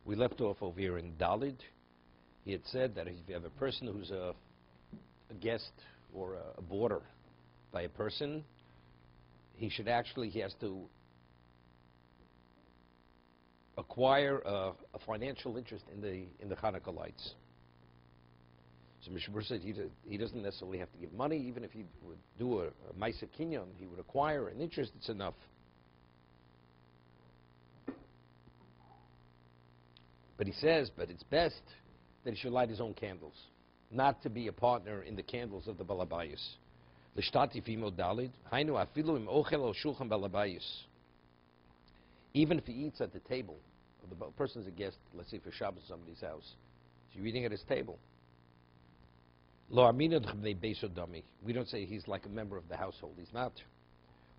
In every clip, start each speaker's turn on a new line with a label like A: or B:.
A: We left off over here in Dalid. He had said that if you have a person who's a guest or a boarder by a person, he has to acquire a financial interest in the Hanukkah lights. So Mishna Berura said he doesn't necessarily have to give money. Even if he would do a Maisa Kinyan, he would acquire an interest. It's enough. But he says, but it's best that he should light his own candles, not to be a partner in the candles of the balabayis. L'shtati fimo dalid, hainu afilu im ochel o shulchan balabayis. Even if he eats at the table, or the person's a guest, let's say for Shabbos at somebody's house, so you're eating at his table. Lo aminu d'chavnei beiso dami. We don't say he's like a member of the household. He's not.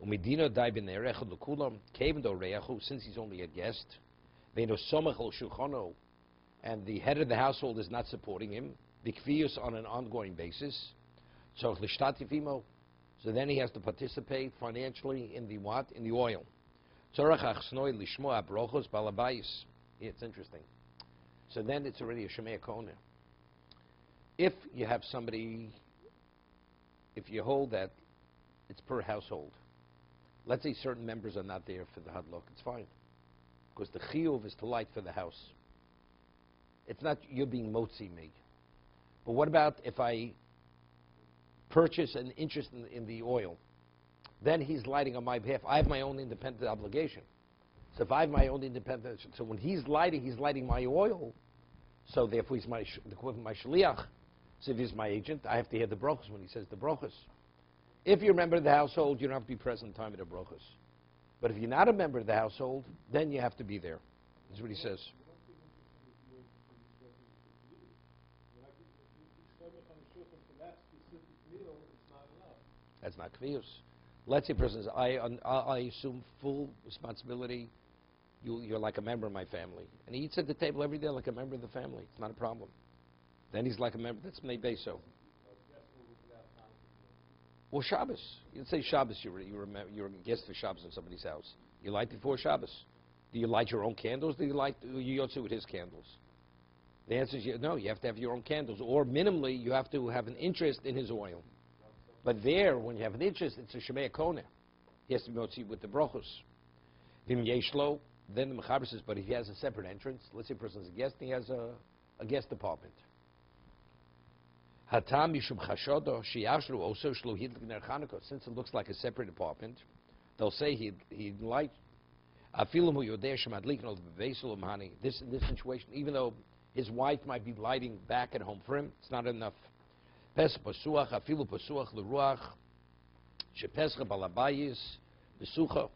A: Umedino dai ben erechad l'kulam, keven do reachu, since he's only a guest. And the head of the household is not supporting him, on an ongoing basis. So then he has to participate financially in the what? In the oil. Yeah, it's interesting. So then it's already a Shemei Kona. If you have somebody, if you hold that it's per household, let's say certain members are not there for the hadlok, it's fine. Because the chiyuv is to light for the house. It's not you're being motzi me. But what about if I purchase an interest in the oil? Then he's lighting on my behalf. I have my own independent obligation. So if I have my own independent, so when he's lighting my oil. So therefore he's the equivalent of my shliach. So if he's my agent, I have to hear the brochas when he says the brochas. If you're a member of the household, you don't have to be present in time of the brochas. But if you're not a member of the household, then you have to be there. That's what he says. That's not kviyus. Let's say a person says, I assume full responsibility. You're like a member of my family. And he eats at the table every day like a member of the family. It's not a problem. Then he's like a member. That's Mnei Beso. Well, Shabbos. You'd say Shabbos, you're a guest for Shabbos in somebody's house. You light before Shabbos. Do you light your own candles? Do you yotze with his candles? The answer is no, you have to have your own candles. Or minimally, you have to have an interest in his oil. But there, when you have an interest, it's a Shemei Kona. He has to be yotze with the brochos. Vim yeshlo, then the Mechaber says, but if he has a separate entrance, let's say a person's a guest, and he has a guest apartment. Hatam Yishum Chashodo Shiyashru also Shlo Hidlik Ner Chanukah. Since it looks like a separate apartment, they'll say he'd light. Afilu Hu Yodei Shemadlik No Bevesul Umhani. This in this situation, even though his wife might be lighting back at home for him, it's not enough. Pes Pasuach Afilu Pasuach LeRuach Shepescha Balabayis Besucha.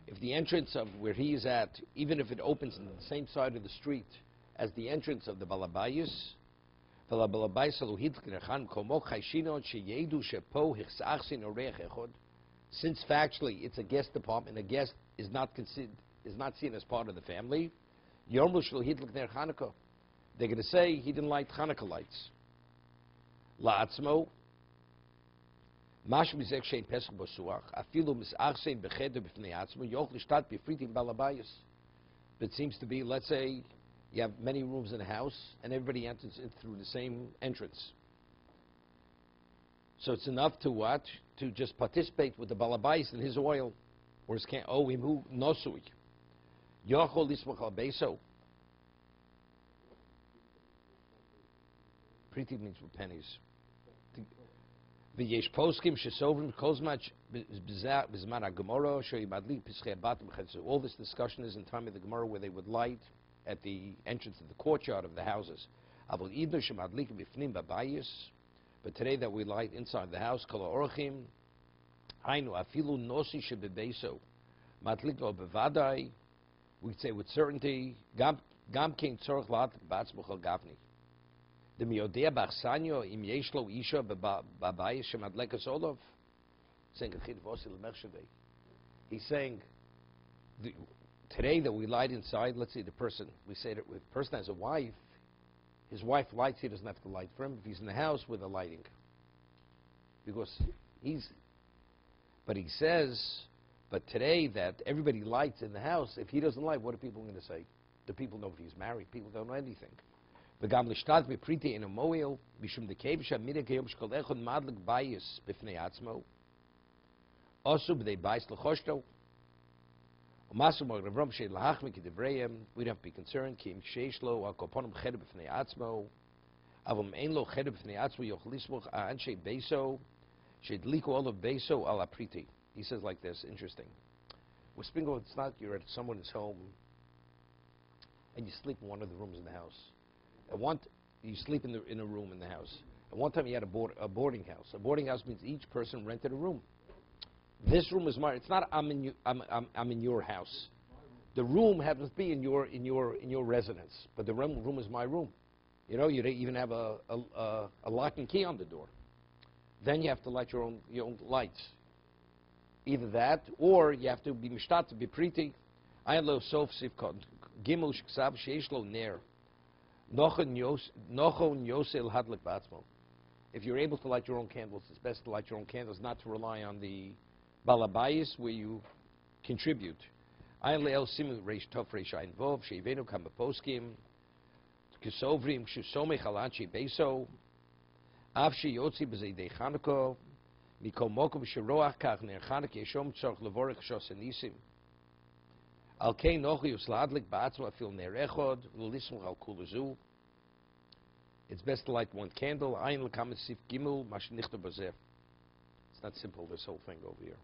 A: If the entrance of where he is at, even if it opens on the same side of the street as the entrance of the Balabayis. Since factually it's a guest apartment, a guest is not seen as part of the family, they're going to say he didn't light Hanukkah lights. But it seems to be, let's say, you have many rooms in a house, and everybody enters in through the same entrance. So it's enough to what? To just participate with the balabais in his oil, or his can. Oh, imu nosui. Yochol lismach al beso. Priti means with pennies. V'yesh poskim shesovrim kozmach b'zman ha-gemara shoy madli pischei batim chetzu. All this discussion is in time of the Gemara where they would light at the entrance of the courtyard of the houses. But today that we light inside the house, we say with certainty, he's saying, today that we light inside, let's say we say that if the person has a wife, his wife lights, he doesn't have to light for him. If he's in the house with the lighting. Because but he says, but today that everybody lights in the house, if he doesn't light, what are people going to say? Do people know if he's married? People don't know anything. וגם לשתת בפריטי אינו מועיל, משום דכיוון שהמנהג היום שכל אחד מדליק בייס בפני עצמו, עשו בדי בייס לחושתו, ומעשו מרברם שלהחמיא כדבריהם, we don't have to be concerned, כי אם שיש לו על קופונם חדר בפני עצמו, אבל אם אין לו חדר בפני עצמו, יוכל לסמוך על אנשי ביסו, שהדליקו עליו ביסו על הפריטי. He says like this, interesting. With Spingo, it's not you're at someone's home, and you sleep in one of the rooms in the house. You sleep in a room in the house. At one time you had a boarding house. A boarding house means each person rented a room. This room is mine. It's not I'm in your house. The room happens to be in your residence, but the room is my room. You know, you even have a lock and key on the door. Then you have to light your own lights. Either that, or you have to be mishtat to be pretty. Ayin lo sof sifkot gimel shksav sheish lo ner nochon yosel hadlik batzmo. If you're able to light your own candles, it's best to light your own candles, not to rely on the balabayis where you contribute. Ayin le'el simu reish tov reish ayin vov sheivenu kam beposkim kesovrim shusomech alanchi beso av sheyotzi b'zeidei Chanukah. Mikol mokum sheroach kach ner Chanukah yeshom tzorch levorech shos enisim. Al kein nochi usladlik ba'atzma afil ner echod v'lismach al kulazu. It's best to light one candle. Ayin l'kamet sif gimel mash nichta bazeh. It's not simple, this whole thing over here.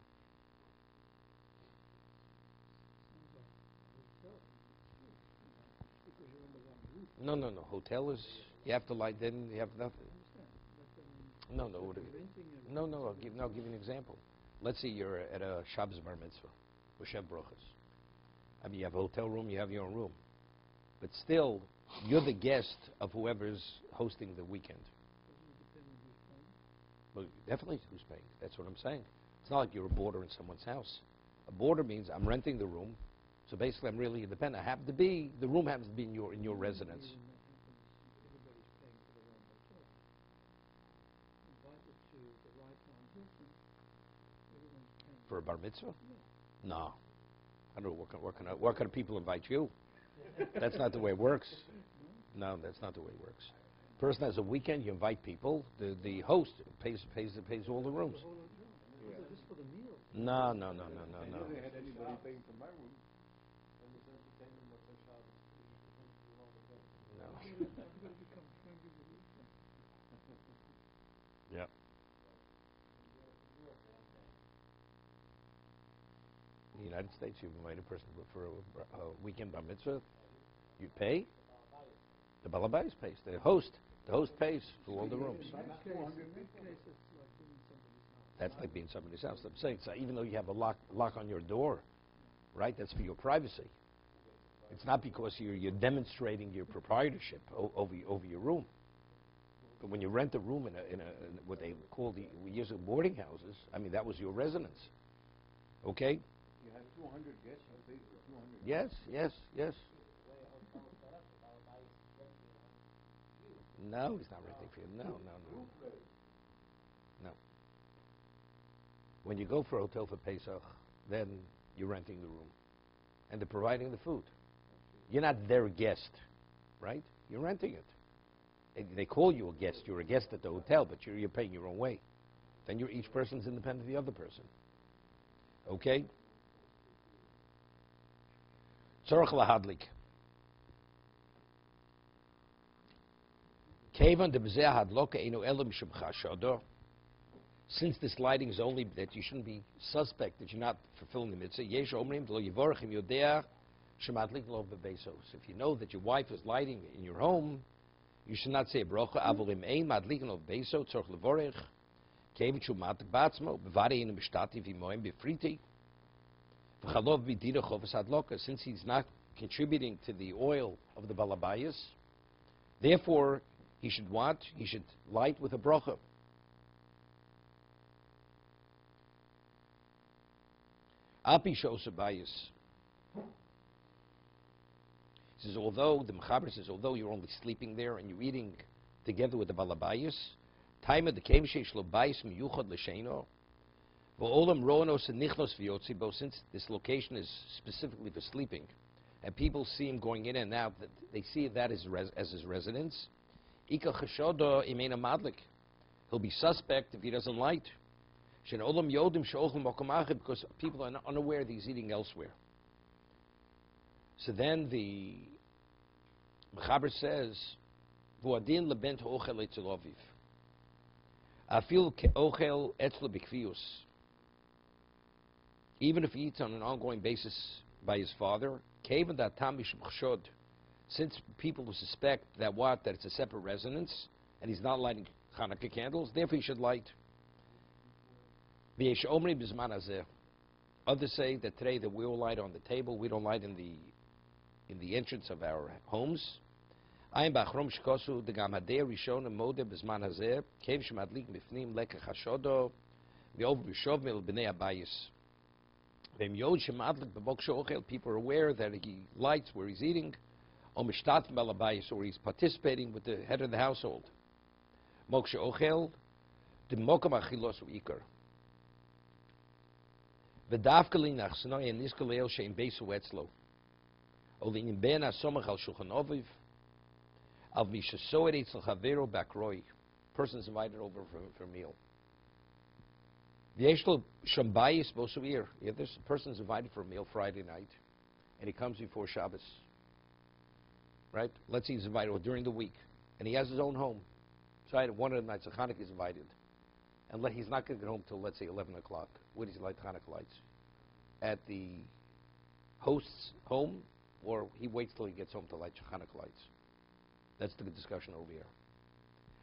A: No. Hotel is, you have to light, then you have nothing. No. I'll give you an example. Let's say you're at a Shabbos bar mitzvah, or Shev Brochas. I mean, you have a hotel room, you have your own room. But still, you're the guest of whoever's hosting the weekend. Well, definitely who's paying. That's what I'm saying. It's not like you're a boarder in someone's house. A boarder means I'm renting the room, so basically I'm really independent. The room happens to be in your residence. For a bar mitzvah? No. I don't know, what kind of people invite you? That's not the way it works. No, that's not the way it works. Person has a weekend, you invite people. The host pays all the rooms. No.
B: They had anybody paying for my room.
A: No. Yep. In the United States, you invite a person for a weekend bar mitzvah, you pay. The balabais pays. The host pays for all the rooms. That's like being somebody's house. I'm saying, so even though you have a lock on your door, right? That's for your privacy. It's not because you're demonstrating your proprietorship over your room. But when you rent a room in what they call we use boarding houses, I mean that was your residence. Okay.
B: You have 200 guests. You pay for 200.
A: Yes. No, he's not renting for you. No. When you go for a hotel for Pesach, then you're renting the room. And they're providing the food. You're not their guest, right? You're renting it. They call you a guest. You're a guest at the hotel, but you're paying your own way. Then each person's independent of the other person. Okay? Tzorach lahadlik. Kevan de b'zeh hadloka einu elam mishum chashado. Since this lighting is only that you shouldn't be suspect that you're not fulfilling the mitzvah, yesh omrim lo yivorachim yodea shemadlik lo bebesos. If you know that your wife is lighting in your home, you should not say a bracha. Avolim ein madlik lo bebeso tzorch levorech. Kevan shu matak batzmo bevari inu mishtati v'moem befriti. V'chalov b'dina chovas hadloka. Since he's not contributing to the oil of the balabayas, therefore he should light with a bracha. Api shosabayis. He says, although the Mechaber says, although you're only sleeping there and you're eating together with the balabayis, time of the kem sheish lo bayis miyuchad l'sheino, v'olam ro'anos and nichnos v'yotzibo, since this location is specifically for sleeping, and people see him going in and out, that they see that as his residence, Ika chashodo imena madlik. He'll be suspect if he doesn't light. Shen olam yodim she'ochel mokom achid, because people are unaware that he's eating elsewhere. So then the Mechaber says, V'adin lebent ha'ochel etzel aviv. Afil ke'ochel etzlo b'kvius. Even if he eats on an ongoing basis by his father, kevan datam mishum chashod, since people will suspect that it's a separate residence, and he's not lighting Hanukkah candles, therefore he should light. V'yesh omri b'zman hazeh. Others say that today that we will light on the table, we don't light in the entrance of our homes. Ayin b'achrom shkosu degam hadeh rishon mode b'zman hazeh kev shemadlik mifnim lekach hashodo v'ov b'shov mil b'nei abayis. V'im yod shemadlik b'mokshe ochel, people are aware that he lights where he's eating, or mishtat b'alabayis, or he's participating with the head of the household. Mokshe ochel d'mokam achilos u'ikar. V'davka linach snoi en niskaleel she'im beisu etzlo. Olin ben asomach al shulchan oviv. Al mishasoed etzel chavero bakroi. Person's invited over for a meal. V'yeshlo shambayis bosuir. If this person's invited for a meal Friday night, and he comes before Shabbos, right? Let's say he's invited, or during the week, and he has his own home. So one of the nights, Hanukkah is invited, and he's not going to get home till, let's say, 11 o'clock. Where does he light Hanukkah lights? At the host's home, or he waits till he gets home to light Hanukkah lights? That's the discussion over here.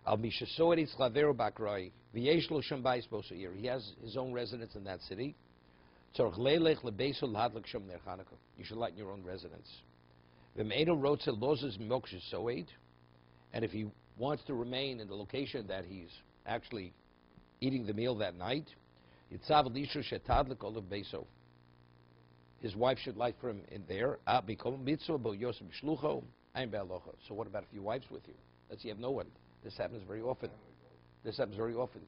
A: Al mishasoed chavero bakrai v'yesh lo shambayis bosuir. He has his own residence in that city. Tzorch leilech lebeso l'hadlik shom ner Hanukkah. You should light in your own residence. V'meinu rotze lozes mokshe soed. And if he wants to remain in the location that he's actually eating the meal that night, Tzav lishu shetadlik olav beso. His wife should light for him in there. So what about if your wife's with you? Let's say you have no one. This happens very often.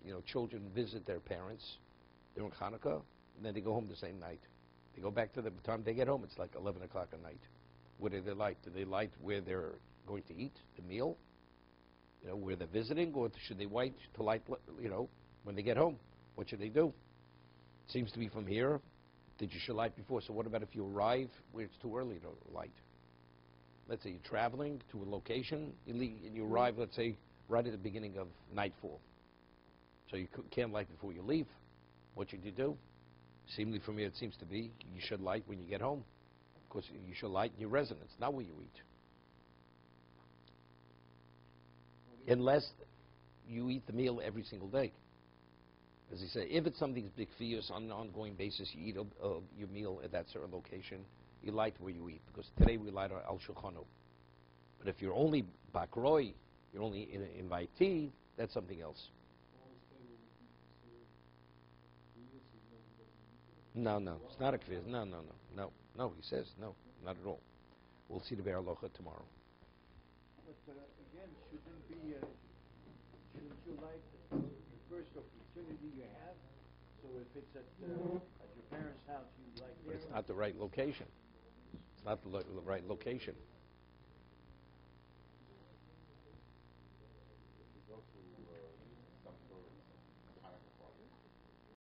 A: You know, children visit their parents during Hanukkah, and then they go home the same night. They go back to the time they get home, it's like 11 o'clock at night. Where do they light? Do they light where they're going to eat the meal? You know, where they're visiting? Or should they wait to light, you know, when they get home? What should they do? Seems to be from here that you should light before. So what about if you arrive where it's too early to light? Let's say you're traveling to a location, and you arrive, let's say, right at the beginning of nightfall. So you can't light before you leave. What should you do? Seemingly from here it seems to be you should light when you get home. Because you should light in your residence, not where you eat. Unless you eat the meal every single day. As he said, if it's something big for you, on an ongoing basis, you eat your meal at that certain location, you light where you eat. Because today we light al shulchanu. But if you're only bakroi, you're only in invitee, that's something else. No, it's not a quiz. No, he says, no, not at all. We'll see the Be'er Locha tomorrow.
B: But again, shouldn't you like the first opportunity you have? So if it's at your parents' house, you like.
A: But it's not the right location. It's not the right location.